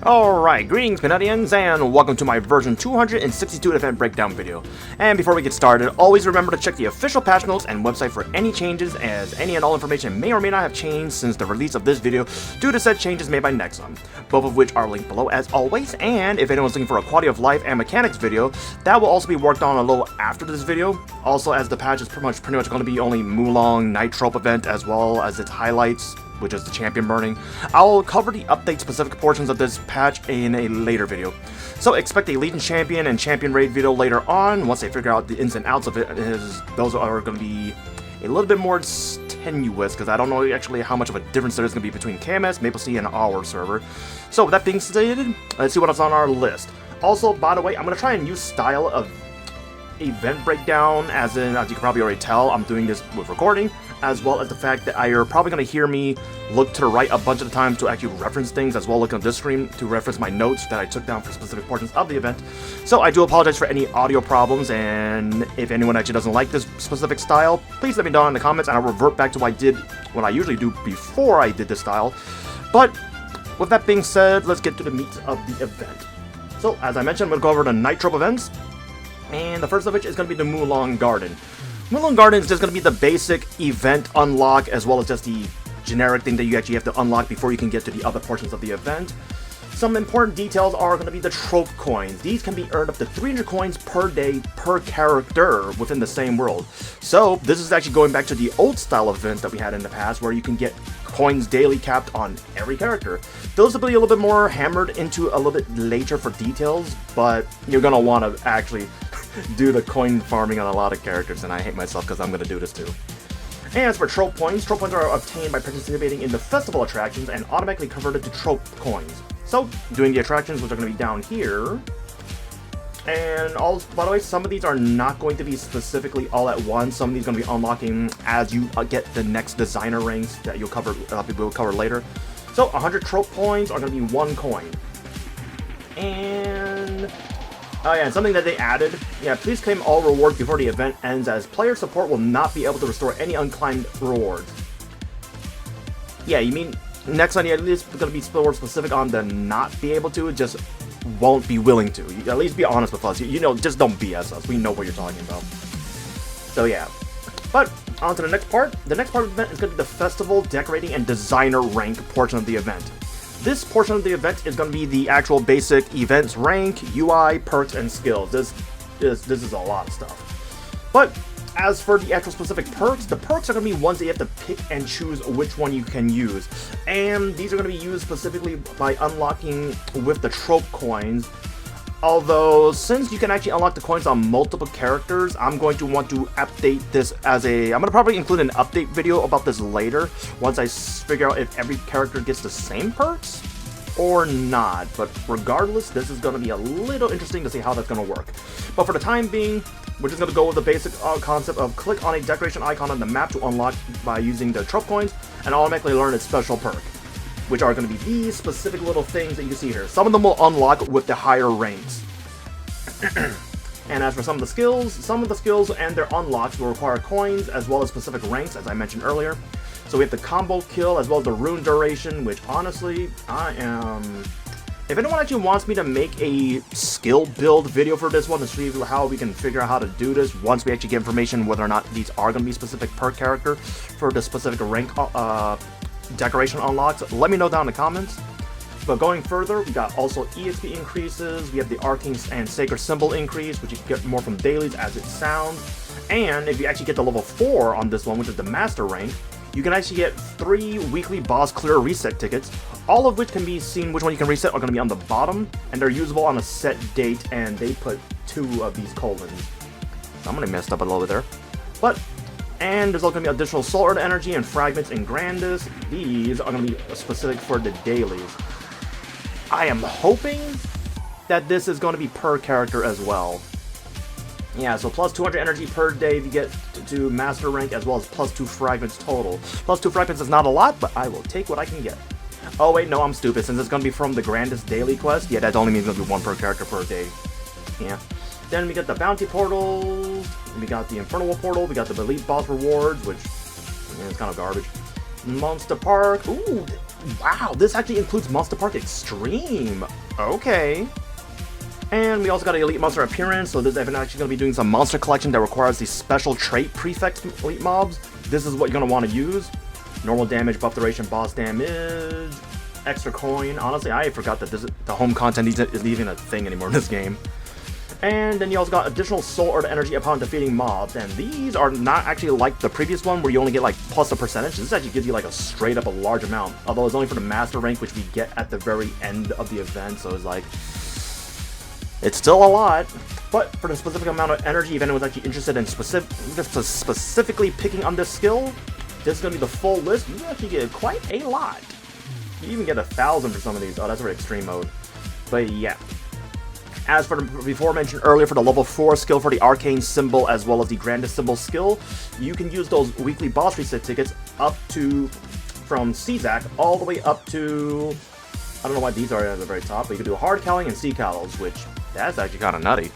Alright, greetings Canadians, and welcome to my version 262 event breakdown video. And before we get started, always remember to check the official patch notes and website for any changes, as any and all information may or may not have changed since the release of this video due to said changes made by Nexon, both of which are linked below as always. And if anyone's looking for a quality of life and mechanics video, that will also be worked on a little after this video. Also, as the patch is pretty much going to be only Mulong Night Troupe Event as well as its highlights, which is the champion burning, I'll cover the update-specific portions of this patch in a later video. So expect a Legion Champion and Champion Raid video later on, once they figure out the ins and outs of it. Those are going to be a little bit more tenuous, because I don't know actually how much of a difference there is going to be between GMS, Maple Sea, and our server. So with that being stated, let's see what's on our list. Also, by the way, I'm going to try a new style of event breakdown, as you can probably already tell, I'm doing this with recording, as well as the fact that you're probably going to hear me look to the right a bunch of the times to actually reference things, as well look on this screen to reference my notes that I took down for specific portions of the event. So I do apologize for any audio problems, and if anyone actually doesn't like this specific style, please let me know in the comments, and I'll revert back to what I usually do before I did this style. But with that being said, let's get to the meat of the event. So as I mentioned, I'm going to go over the Night Troupe events, and the first of which is going to be the Mulong Garden. Mulong Garden is just going to be the basic event unlock, as well as just the generic thing that you actually have to unlock before you can get to the other portions of the event. Some important details are going to be the trope coins. These can be earned up to 300 coins per day per character within the same world. So this is actually going back to the old style of events that we had in the past, where you can get coins daily capped on every character. Those will be a little bit more hammered into a little bit later for details, but you're going to want to actually do the coin farming on a lot of characters, and I hate myself because I'm going to do this too. And as for trope points are obtained by participating in the festival attractions and automatically converted to trope coins. So, doing the attractions, which are going to be down here. And also, by the way, some of these are not going to be specifically all at once. Some of these are going to be unlocking as you get the next designer ranks that we'll cover later. So, 100 trope points are going to be 1 coin. And oh yeah, and something that they added, please claim all rewards before the event ends, as player support will not be able to restore any unclaimed rewards. Yeah, you mean next on the list is going to be more specific on the not be able to, just won't be willing to. You at least be honest with us. You know, just don't BS us. We know what you're talking about. So yeah. But on to the next part. The next part of the event is going to be the festival, decorating, and designer rank portion of the event. This portion of the event is going to be the actual basic events rank, UI, perks, and skills. This is a lot of stuff. But as for the actual specific perks, the perks are going to be ones that you have to pick and choose which one you can use. And these are going to be used specifically by unlocking with the trope coins. Although, since you can actually unlock the coins on multiple characters, I'm going to want to update this as I'm going to probably include an update video about this later, once I figure out if every character gets the same perks or not. But regardless, this is going to be a little interesting to see how that's going to work. But for the time being, we're just going to go with the basic concept of click on a decoration icon on the map to unlock by using the trope coins, and automatically learn its special perk, which are going to be these specific little things that you see here. Some of them will unlock with the higher ranks. And as for some of the skills and their unlocks will require coins, as well as specific ranks, as I mentioned earlier. So we have the combo kill, as well as the rune duration, which honestly, if anyone actually wants me to make a skill build video for this one to see how we can figure out how to do this, once we actually get information whether or not these are going to be specific per character for the specific rank decoration unlocks, let me know down in the comments. But going further, we got also EXP increases, we have the Arcane and Sacred Symbol increase, which you can get more from dailies as it sounds. And if you actually get to level 4 on this one, which is the Master rank, you can actually get 3 weekly boss clear reset tickets, all of which can be seen, which one you can reset are going to be on the bottom, and they're usable on a set date, and they put 2 of these colons. I'm going to mess up a little bit there. And there's also going to be additional Soul Earth Energy and Fragments and Grandis. These are going to be specific for the dailies. I am hoping that this is going to be per character as well. Yeah, so plus 200 energy per day if you get to Master rank, as well as plus 2 Fragments total. Plus 2 Fragments is not a lot, but I will take what I can get. Oh wait, no, I'm stupid. Since it's going to be from the Grandis daily quest, yeah, that only means it's going to be 1 per character per day. Yeah. Then we got the Bounty Portal, we got the Infernal Portal, we got the Elite Boss Rewards, which is kind of garbage. Monster Park, ooh, wow, this actually includes Monster Park Extreme. Okay. And we also got an Elite Monster Appearance, so this event actually going to be doing some monster collection that requires the special trait prefix Elite Mobs. This is what you're going to want to use. Normal damage, buff duration, boss damage, extra coin. Honestly, I forgot that the home content isn't even a thing anymore in this game. And then you also got additional Soul Earth Energy upon defeating mobs, and these are not actually like the previous one where you only get like plus a percentage. This actually gives you like a straight up a large amount, although it's only for the master rank, which we get at the very end of the event, so it's like, it's still a lot. But for the specific amount of energy, if anyone was actually interested in specifically picking on this skill, this is going to be the full list. You actually get quite a lot. You even get 1,000 for some of these. Oh, that's for extreme mode. But yeah. As for the before mentioned earlier, for the level 4 skill for the Arcane Symbol as well as the Grandest Symbol skill, you can use those weekly boss reset tickets up to, from CZAC, all the way up to, I don't know why these are at the very top, but you can do hard cowling and sea cows, which, that's actually kind of nutty.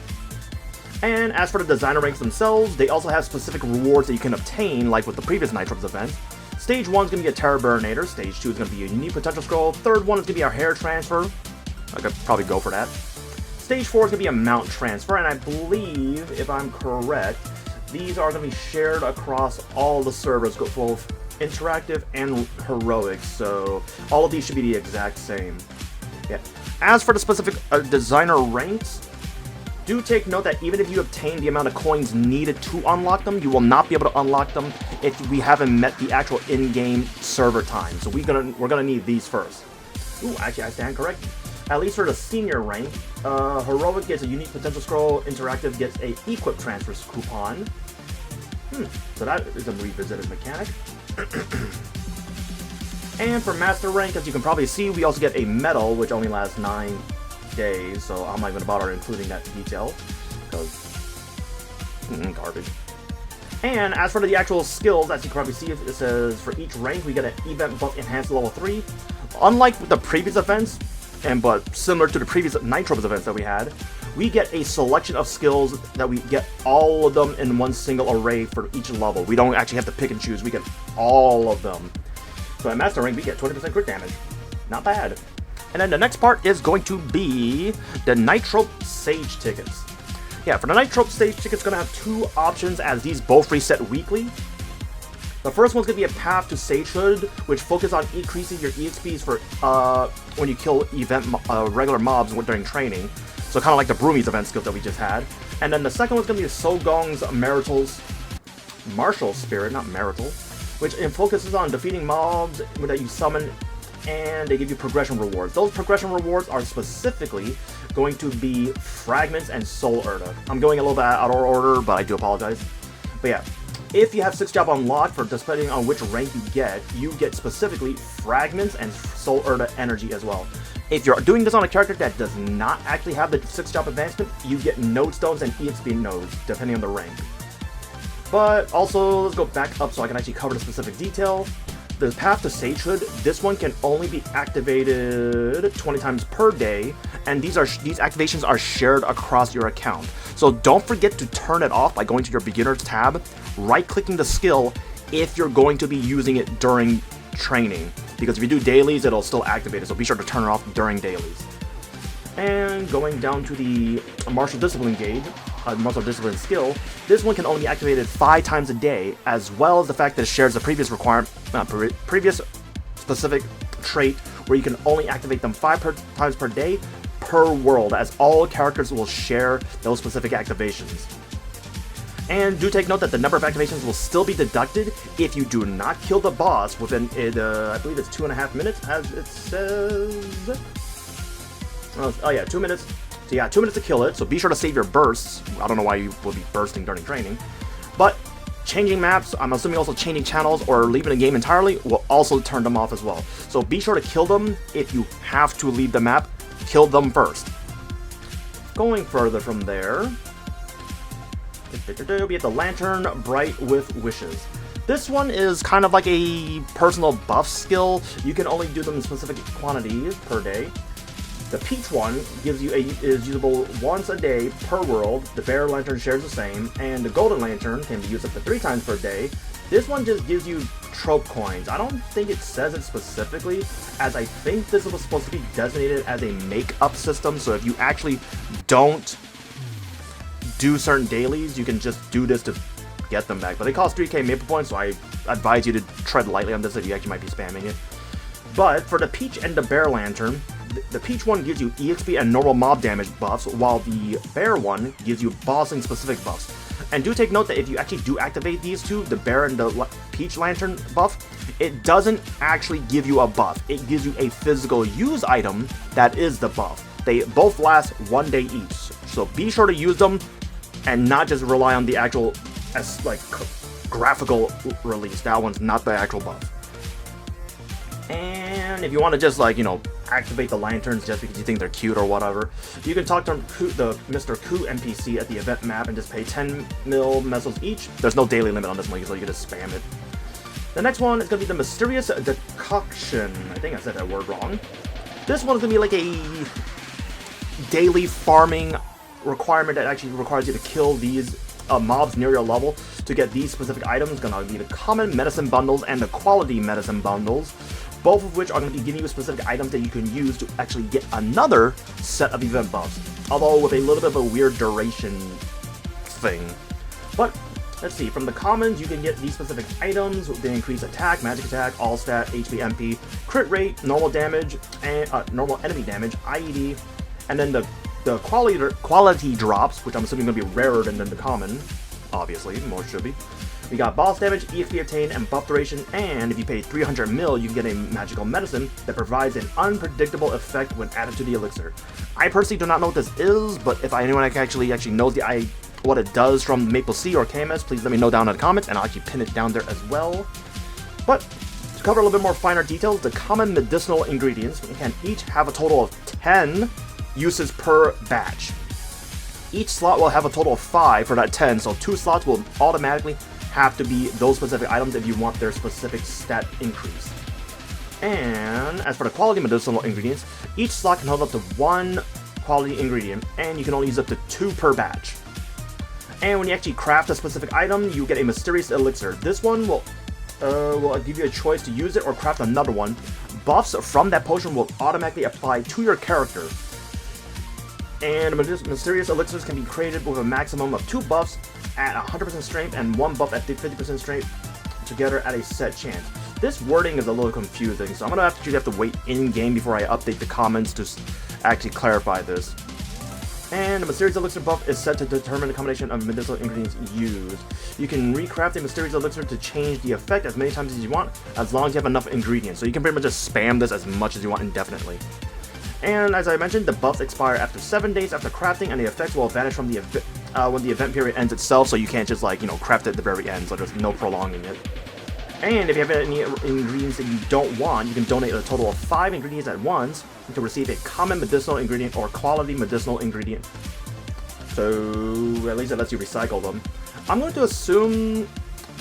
And as for the designer ranks themselves, they also have specific rewards that you can obtain, like with the previous Night Troupe event. Stage 1 is going to be a Terror Burninator, Stage 2 is going to be a Unique Potential Scroll, third one is going to be our Hair Transfer. I could probably go for that. Stage 4 is going to be a Mount Transfer, and I believe, if I'm correct, these are going to be shared across all the servers, both interactive and heroic, so all of these should be the exact same. Yeah. As for the specific designer ranks, do take note that even if you obtain the amount of coins needed to unlock them, you will not be able to unlock them if we haven't met the actual in-game server time. So we're gonna need these first. Ooh, actually I stand corrected. At least for the senior rank, heroic gets a Unique Potential Scroll, interactive gets a Equip Transfer coupon. So that is a revisited mechanic. And for master rank, as you can probably see, we also get a medal, which only lasts 9 days, so I'm not going to bother including that detail, because garbage. And as for the actual skills, as you can probably see, it says for each rank we get an event buff enhanced level 3. Unlike the previous events, but similar to the previous Night Troupe events that we had, we get a selection of skills that we get all of them in one single array for each level. We don't actually have to pick and choose, we get all of them. So at master rank we get 20% crit damage. Not bad. And then the next part is going to be the Night Troupe Sage tickets. Yeah, for the Night Troupe Sage tickets, going to have 2 options, as these both reset weekly. The first one's going to be a Path to Sagehood, which focuses on increasing your EXPs for when you kill regular mobs during training. So kind of like the Broomies event skills that we just had. And then the second one's going to be So Gong's Martial Spirit, not Marital, which focuses on defeating mobs that you summon, and they give you progression rewards. Those progression rewards are specifically going to be Fragments and Soul Earth. I'm going a little bit out of order, but I do apologize. But yeah, if you have 6 job unlocked, for depending on which rank you get specifically Fragments and Soul Earth energy as well. If you're doing this on a character that does not actually have the 6 job advancement, you get Node Stones and EXP nodes, depending on the rank. But also, let's go back up so I can actually cover the specific detail. The Path to Sagehood, this one can only be activated 20 times per day, and these activations are shared across your account. So don't forget to turn it off by going to your Beginners tab, right-clicking the skill if you're going to be using it during training. Because if you do dailies, it'll still activate it, so be sure to turn it off during dailies. And going down to the Martial Discipline gauge, Martial Discipline skill, this one can only be activated 5 times a day, as well as the fact that it shares the previous previous specific trait where you can only activate them 5 times per day per world, as all characters will share those specific activations. And do take note that the number of activations will still be deducted if you do not kill the boss within, I believe it's 2.5 minutes, as it says. Oh yeah, 2 minutes. So yeah, 2 minutes to kill it, so be sure to save your bursts. I don't know why you will be bursting during training. But changing maps, I'm assuming also changing channels or leaving the game entirely, will also turn them off as well. So be sure to kill them if you have to leave the map. Kill them first. Going further from there, we have the Lantern Bright with Wishes. This one is kind of like a personal buff skill. You can only do them in specific quantities per day. The Peach one is usable once a day per world. The Bear Lantern shares the same, and the Golden Lantern can be used up to 3 times per day. This one just gives you trope coins. I don't think it says it specifically, as I think this was supposed to be designated as a make-up system, so if you actually don't do certain dailies, you can just do this to get them back. But they cost 3k maple points, so I advise you to tread lightly on this if you actually might be spamming it. But for the Peach and the Bear Lantern, the Peach one gives you EXP and normal mob damage buffs, while the Bear one gives you bossing specific buffs. And do take note that if you actually do activate these two, the Bear and the Peach Lantern buff, it doesn't actually give you a buff. It gives you a physical use item that is the buff. They both last 1 day each, so be sure to use them and not just rely on the actual graphical release. That one's not the actual buff. And if you want to just activate the lanterns just because you think they're cute or whatever, you can talk to the Mr. Ku NPC at the event map and just pay 10 mil mesos each. There's no daily limit on this one, so you can just spam it. The next one is going to be the Mysterious Decoction. I think I said that word wrong. This one is going to be like a daily farming requirement that actually requires you to kill these mobs near your level to get these specific items. It's going to be the common medicine bundles and the quality medicine bundles, both of which are going to be giving you specific items that you can use to actually get another set of event buffs, although with a little bit of a weird duration thing. But let's see, from the commons you can get these specific items. They increase attack, magic attack, all stat, HP, MP, crit rate, normal damage, and normal enemy damage, IED, and then the quality drops, which I'm assuming are going to be rarer than the common, obviously, more should be. We got boss damage, EXP obtained, and buff duration, and if you pay 300 mil, you can get a magical medicine that provides an unpredictable effect when added to the elixir. I personally do not know what this is, but if anyone actually knows what it does from Maple Sea or KMS, please let me know down in the comments, and I'll actually pin it down there as well. But to cover a little bit more finer details, the common medicinal ingredients can each have a total of 10 uses per batch. Each slot will have a total of 5 for that 10, so 2 slots will automatically have to be those specific items if you want their specific stat increase. And as for the quality medicinal ingredients, each slot can hold up to 1 quality ingredient, and you can only use up to 2 per batch. And when you actually craft a specific item, you get a mysterious elixir. This one will give you a choice to use it or craft another one. Buffs from that potion will automatically apply to your character. And mysterious elixirs can be created with a maximum of 2 buffs at 100% strength and 1 buff at 50% strength together at a set chance. This wording is a little confusing, so I'm going to actually have to wait in-game before I update the comments to actually clarify this. And the mysterious elixir buff is set to determine the combination of medicinal ingredients used. You can recraft a mysterious elixir to change the effect as many times as you want, as long as you have enough ingredients. So you can pretty much just spam this as much as you want indefinitely. And as I mentioned, the buffs expire after 7 days after crafting, and the effects will vanish from the when the event period ends itself, so you can't just craft it at the very end, so there's no prolonging it. And if you have any ingredients that you don't want, you can donate a total of 5 ingredients at once to receive a common medicinal ingredient or quality medicinal ingredient. So at least it lets you recycle them. I'm going to assume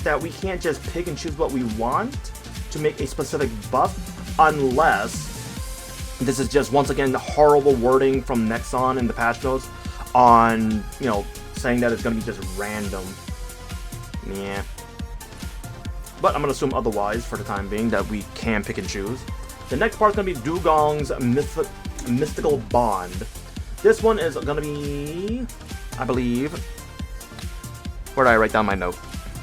that we can't just pick and choose what we want to make a specific buff, unless this is just, once again, the horrible wording from Nexon in the patch notes on, saying that it's going to be just random. Yeah. But I'm going to assume otherwise for the time being, that we can pick and choose. The next part is going to be Dugong's Mystical Bond. This one is going to be, I believe, where did I write down my note?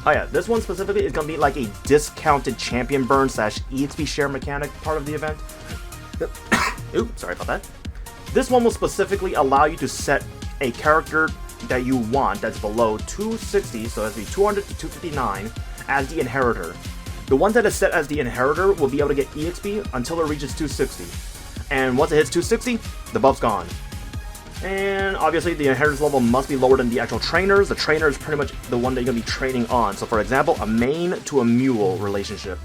Oh yeah, this one specifically is going to be like a discounted champion burn / EXP share mechanic part of the event. Oops, sorry about that. This one will specifically allow you to set a character that you want that's below 260, so that's be 200 to 259, as the inheritor. The one that is set as the inheritor will be able to get EXP until it reaches 260. And once it hits 260, the buff's gone. And obviously the inheritor's level must be lower than the actual trainers. The trainer is pretty much the one that you're going to be training on. So for example, a main to a mule relationship.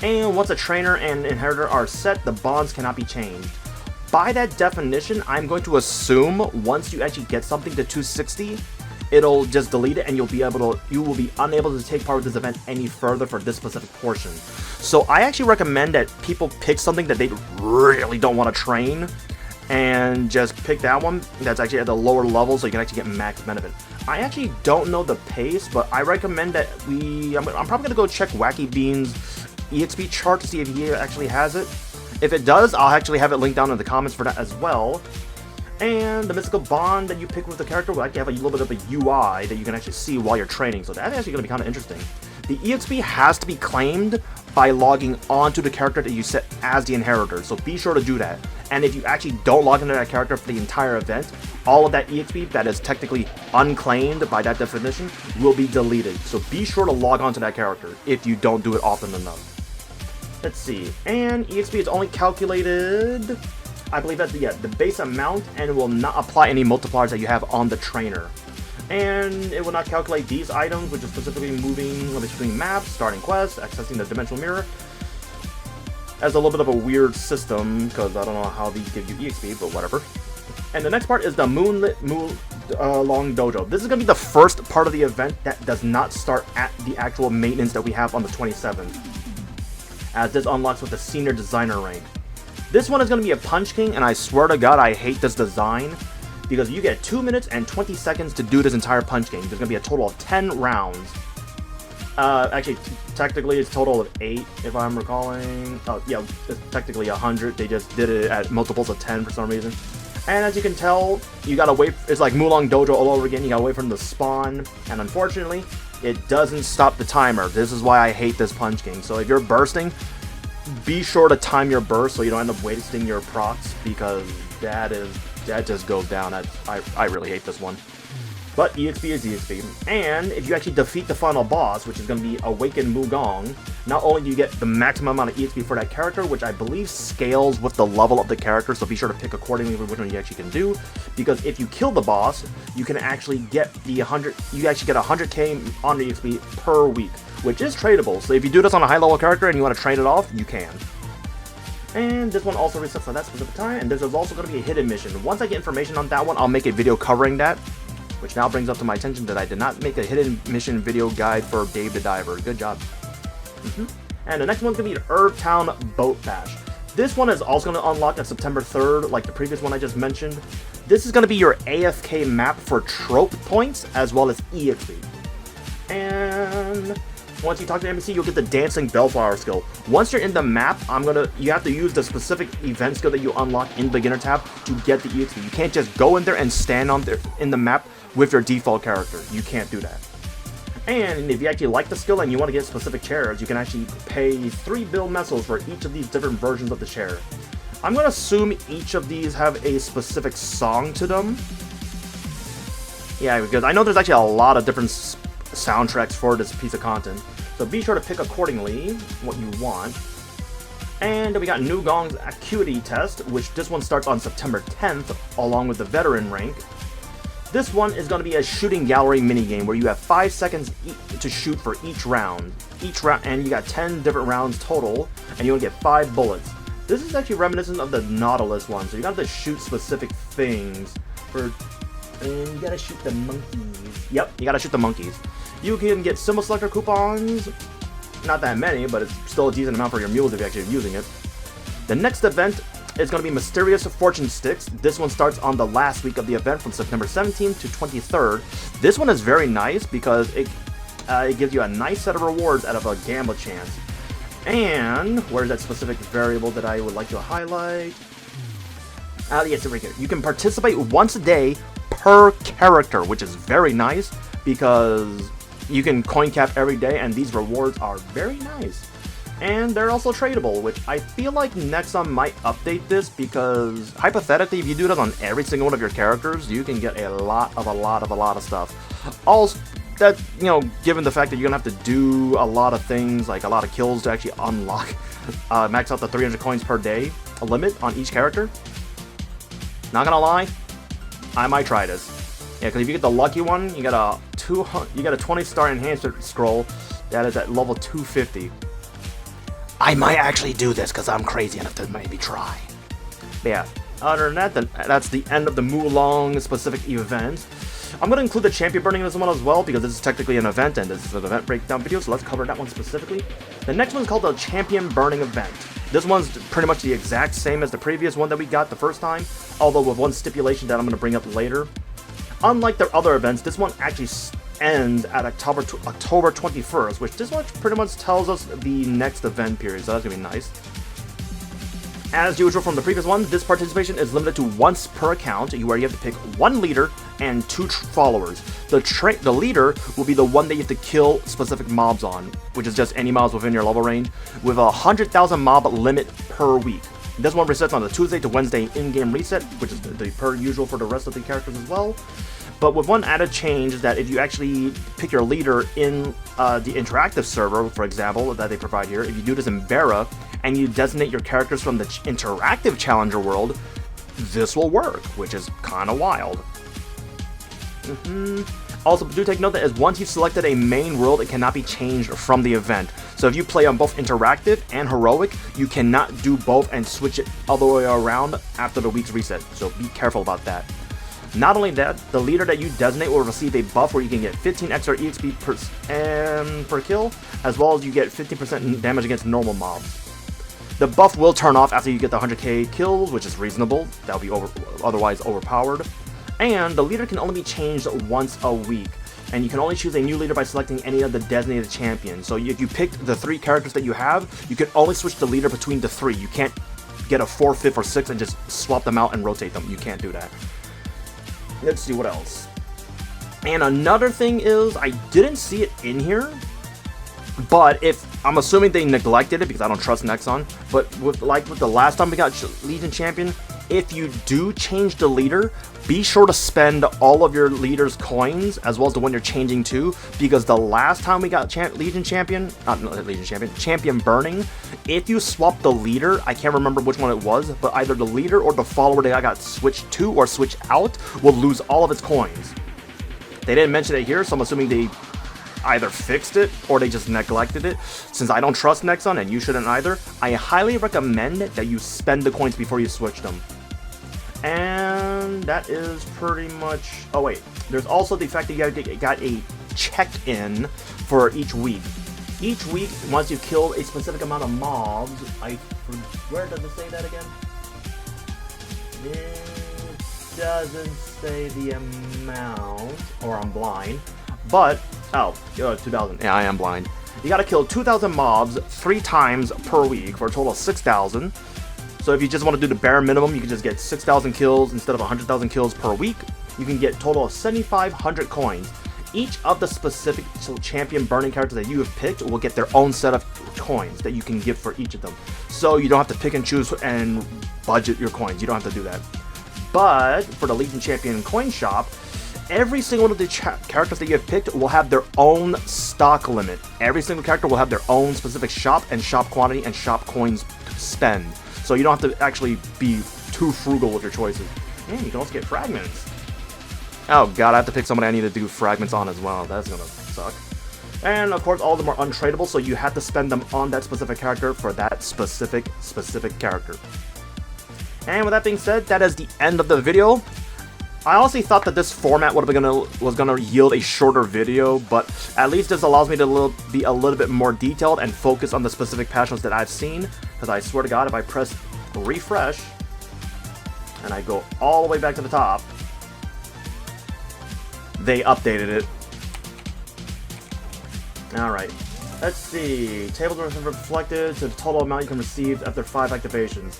And once a trainer and inheritor are set, the bonds cannot be changed. By that definition, I'm going to assume once you actually get something to 260, it'll just delete it and you will be unable to take part of this event any further for this specific portion. So I actually recommend that people pick something that they really don't want to train and just pick that one. That's actually at the lower level, so you can actually get max benefit. I actually don't know the pace, but I recommend that I'm probably gonna go check Wacky Bean's EXP chart to see if he actually has it. If it does, I'll actually have it linked down in the comments for that as well. And the mystical bond that you pick with the character will actually have a little bit of a UI that you can actually see while you're training, so that's actually going to be kind of interesting. The EXP has to be claimed by logging onto the character that you set as the inheritor, so be sure to do that. And if you actually don't log into that character for the entire event, all of that EXP that is technically unclaimed by that definition will be deleted. So be sure to log onto that character if you don't do it often enough. Let's see, and EXP is only calculated, I believe that's the base amount, and will not apply any multipliers that you have on the trainer. And it will not calculate these items, which is specifically moving between maps, starting quests, accessing the dimensional mirror. As a little bit of a weird system, because I don't know how these give you EXP, but whatever. And the next part is the Moonlit Long Dojo. This is going to be the first part of the event that does not start at the actual maintenance that we have on the 27th, as this unlocks with the Senior Designer rank. This one is going to be a Punch King, and I swear to God, I hate this design, because you get 2 minutes and 20 seconds to do this entire Punch King. There's going to be a total of 10 rounds. Actually, technically it's a total of 8, if I'm recalling. Oh, yeah, it's technically 100. They just did it at multiples of 10 for some reason. And as you can tell, you gotta wait. It's like Mulong Dojo all over again. You gotta wait for them to spawn, and unfortunately, it doesn't stop the timer. This is why I hate this Punch King. So if you're bursting, be sure to time your burst so you don't end up wasting your procs, because that just goes down. I really hate this one. But EXP is EXP. And if you actually defeat the final boss, which is going to be Awakened Gong, not only do you get the maximum amount of EXP for that character, which I believe scales with the level of the character, so be sure to pick accordingly which one you actually can do, because if you kill the boss, you can actually get the 100, you actually get 100k on the EXP per week, which is tradable. So if you do this on a high level character and you want to trade it off, you can. And this one also resets on that specific time, and there's also going to be a hidden mission. Once I get information on that one, I'll make a video covering that. Which now brings up to my attention that I did not make a hidden mission video guide for Dave the Diver. Good job. And the next one's going to be the Earthtown Boat Bash. This one is also going to unlock on September 3rd, like the previous one I just mentioned. This is going to be your AFK map for trope points, as well as EXP. And once you talk to the NPC, you'll get the Dancing Bellflower skill. Once you're in the map, you have to use the specific event skill that you unlock in Beginner tab to get the EXP. You can't just go in there and stand on there in the map with your default character. You can't do that. And if you actually like the skill and you want to get specific chairs, you can actually pay 3 bill mesos for each of these different versions of the chair. I'm going to assume each of these have a specific song to them. Yeah, because I know there's actually a lot of different soundtracks for this piece of content. So be sure to pick accordingly what you want. And we got New Gong's Acuity test, which this one starts on September 10th, along with the veteran rank. This one is going to be a shooting gallery minigame where you have 5 seconds to shoot for each round. And you got 10 different rounds total, and you only get 5 bullets. This is actually reminiscent of the Nautilus one, so you got to shoot specific things. And you gotta shoot the monkeys. Yep, you gotta shoot the monkeys. You can get symbol selector coupons. Not that many, but it's still a decent amount for your mules if you're actually using it. The next event is going to be Mysterious Fortune Sticks. This one starts on the last week of the event from September 17th to 23rd. This one is very nice because it gives you a nice set of rewards out of a gamble chance. And where's that specific variable that I would like to highlight? Yes, right here. You can participate once a day per character, which is very nice because you can coin cap every day, and these rewards are very nice. And they're also tradable, which I feel like Nexon might update this because hypothetically, if you do this on every single one of your characters, you can get a lot of stuff. Also, that, you know, given the fact that you're gonna have to do a lot of things, like a lot of kills to actually unlock, max out the 300 coins per day, a limit on each character. Not gonna lie, I might try this. Yeah, because if you get the lucky one, you get a 20-star enhancer scroll that is at level 250. I might actually do this because I'm crazy enough to maybe try. But yeah, other than that, that's the end of the Mulong specific event. I'm going to include the champion burning in this one as well because this is technically an event and this is an event breakdown video, so let's cover that one specifically. The next one is called the champion burning event. This one's pretty much the exact same as the previous one that we got the first time, although with one stipulation that I'm going to bring up later. Unlike the other events, this one actually ends at October 21st, which this one pretty much tells us the next event period, so that's going to be nice. As usual from the previous one, this participation is limited to once per account, where you have to pick one leader and 2 followers. The leader will be the one that you have to kill specific mobs on, which is just any mobs within your level range, with a 100,000 mob limit per week. This one resets on the Tuesday to Wednesday in-game reset, which is the per usual for the rest of the characters as well. But with one added change is that if you actually pick your leader in the interactive server, for example, that they provide here, if you do this in Bara, and you designate your characters from the interactive challenger world, this will work, which is kind of wild. Also, do take note that as once you've selected a main world, it cannot be changed from the event. So if you play on both interactive and heroic, you cannot do both and switch it all the way around after the week's reset. So be careful about that. Not only that, the leader that you designate will receive a buff where you can get 15 extra EXP per kill, as well as you get 15% damage against normal mobs. The buff will turn off after you get the 100k kills, which is reasonable. That will be otherwise overpowered. And the leader can only be changed once a week. And you can only choose a new leader by selecting any of the designated champions. So if you picked the 3 characters that you have, you can only switch the leader between the 3. You can't get a 4th, 5th, or 6th and just swap them out and rotate them. You can't do that. Let's see what else. And another thing is, I didn't see it in here, but if I'm assuming they neglected it because I don't trust Nexon. But with the last time we got Legion Champion, if you do change the leader, be sure to spend all of your leader's coins as well as the one you're changing to, because the last time we got Champion Burning, if you swap the leader, I can't remember which one it was, but either the leader or the follower that I got switched to or switched out will lose all of its coins. They didn't mention it here, so I'm assuming they either fixed it or they just neglected it. Since I don't trust Nexon and you shouldn't either, I highly recommend that you spend the coins before you switch them. And that is pretty much... Oh wait, there's also the fact that you got a check-in for each week. Each week, once you've killed a specific amount of mobs, where does it say that again? It doesn't say the amount, or I'm blind. But, 2,000. Yeah, I am blind. You gotta kill 2,000 mobs 3 times per week for a total of 6,000. So if you just want to do the bare minimum, you can just get 6,000 kills instead of 100,000 kills per week. You can get a total of 7,500 coins. Each of the specific champion burning characters that you have picked will get their own set of coins that you can give for each of them. So you don't have to pick and choose and budget your coins. You don't have to do that. But for the Legion Champion coin shop, every single one of the characters that you have picked will have their own stock limit. Every single character will have their own specific shop and shop quantity and shop coins spend. So you don't have to actually be too frugal with your choices. And you can also get fragments. Oh god, I have to pick somebody I need to do fragments on as well. That's gonna suck. And of course, all of them are untradeable, so you have to spend them on that specific character for that specific character. And with that being said, that is the end of the video. I honestly thought that this format was gonna yield a shorter video, but at least this allows me to be a little bit more detailed and focus on the specific patch notes that I've seen. Because I swear to God, if I press refresh and I go all the way back to the top, they updated it. Alright, let's see. Tables are reflected to the total amount you can receive after 5 activations.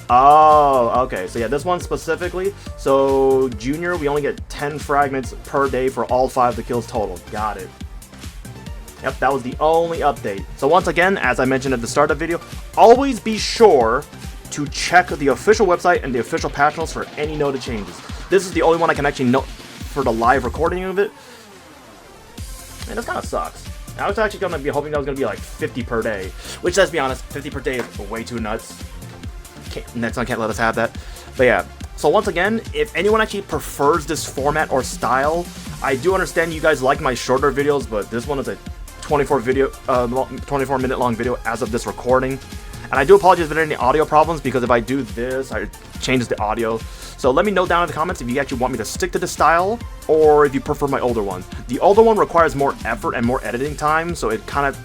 Oh, okay. So yeah, this one specifically. So Junior, we only get 10 fragments per day for all 5 of the kills total. Got it. Yep, that was the only update. So once again, as I mentioned at the start of the video, always be sure to check the official website and the official patch notes for any noted changes. This is the only one I can actually note for the live recording of it. And this kind of sucks. I was actually going to be hoping that was going to be like 50 per day. Which, let's be honest, 50 per day is way too nuts. Nexon can't let us have that. But yeah, so once again, if anyone actually prefers this format or style, I do understand you guys like my shorter videos, but this one is a 24 minute long video as of this recording. And I do apologize if there are any audio problems, because if I do this, it changes the audio. So let me know down in the comments if you actually want me to stick to this style, or if you prefer my older one. The older one requires more effort and more editing time, so it kind of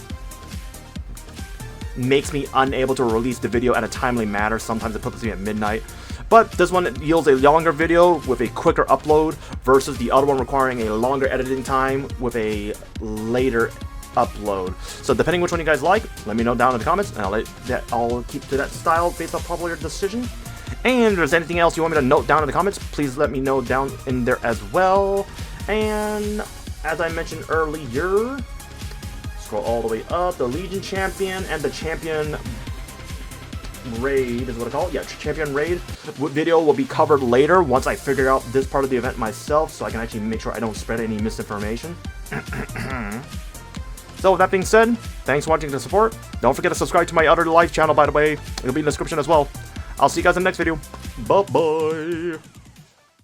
makes me unable to release the video at a timely manner. Sometimes it puts me at midnight. But this one yields a longer video with a quicker upload versus the other one requiring a longer editing time with a later upload. So depending which one you guys like, let me know down in the comments, and I'll keep to that style based on popular decision. And if there's anything else you want me to note down in the comments, please let me know down in there as well. And as I mentioned earlier, scroll all the way up, the Legion Champion and the Champion Raid is what I call it. Yeah, Champion Raid video will be covered later once I figure out this part of the event myself, so I can actually make sure I don't spread any misinformation. So with that being said, thanks for watching and support. Don't forget to subscribe to my other live channel, by the way. It'll be in the description as well. I'll see you guys in the next video. Bye-bye.